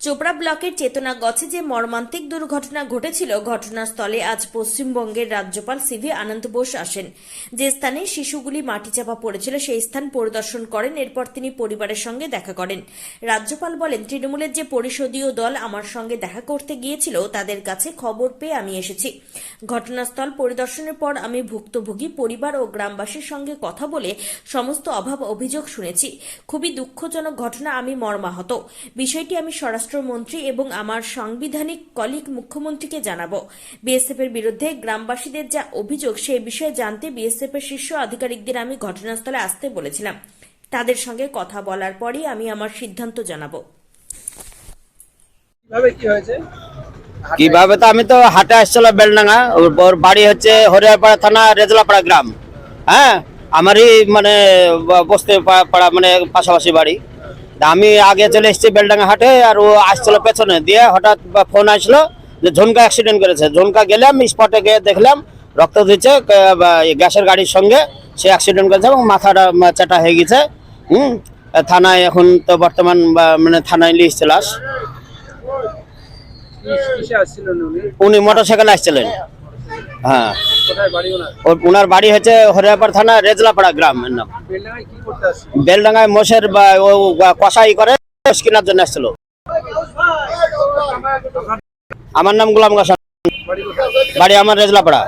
চোপড়া ব্লকের চেতনাগছে যে মর্মান্তিক দুর্ঘটনা ঘটেছিল, ঘটনাস্থলে আজ পশ্চিমবঙ্গের রাজ্যপাল সিভি আনন্দ বোস আসেন। যে স্থানে শিশুগুলি মাটি চাপা পড়েছিল সেই স্থান পরিদর্শন করেন। এরপর তিনি পরিবারের সঙ্গে দেখা করেন। রাজ্যপাল বলেন, তৃণমূলের যে পরিষদীয় দল আমার সঙ্গে দেখা করতে গিয়েছিল তাদের কাছে খবর পেয়ে আমি এসেছি। ঘটনাস্থল পরিদর্শনের পর আমি ভুক্তভোগী পরিবার ও গ্রামবাসীর সঙ্গে কথা বলে সমস্ত অভাব অভিযোগ শুনেছি। খুবই দুঃখজনক ঘটনা, আমি মর্মাহত। বিষয়টি আমি স্বরাষ্ট্রমন্ত্রী এবং আমার সাংবিধানিক কলিগ মুখ্যমন্ত্রীকে জানাবো। বিএসএফ এর বিরুদ্ধে গ্রামবাসীদের যা অভিযোগ সেই বিষয়ে জানতে বিএসএফ এর শীর্ষ আধিকারিকদের আমি ঘটনাস্থলে আসতে বলেছিলাম। তাদের সঙ্গে কথা বলার পরই আমি আমার সিদ্ধান্ত জানাবো। কিভাবে তো আমি তো হাটে আসছিলাম বেলডাঙ্গা, ওর বাড়ি হচ্ছে হরিয়ারপাড়া থানা রেজলাপাড়া গ্রাম। হ্যাঁ, আমারই মানে বসতে পাড়া মানে পাশাপাশি বাড়ি। আমি আগে চলে এসেছি বেলডাঙ্গা হাটে, আর ও আসছিল পেছনে দিয়ে। হঠাৎ ফোন আসলো যে ঝুনকা অ্যাক্সিডেন্ট করেছে। ঝুনকা গেলাম, স্পটে গিয়ে দেখলাম রক্ত দিচ্ছে গ্যাসের গাড়ির সঙ্গে। সে অ্যাক্সিডেন্ট করেছে এবং মাথাটা চাটা হয়ে গেছে। থানায় এখন তো বর্তমান মানে থানায় লিস্ট লাশ। উনি মোটরসাইকেলে আসছিলেন। হ্যাঁ, ওনার বাড়ি হচ্ছে হরিয়ারপাড়া থানা রেজলাপাড়া গ্রাম। এর নাম বেলডাঙ্গায় মোষের কষাই করে কেনার জন্য আসছিল। আমার নাম গোলাম গাছা, বাড়ি আমার রেজলাপাড়া।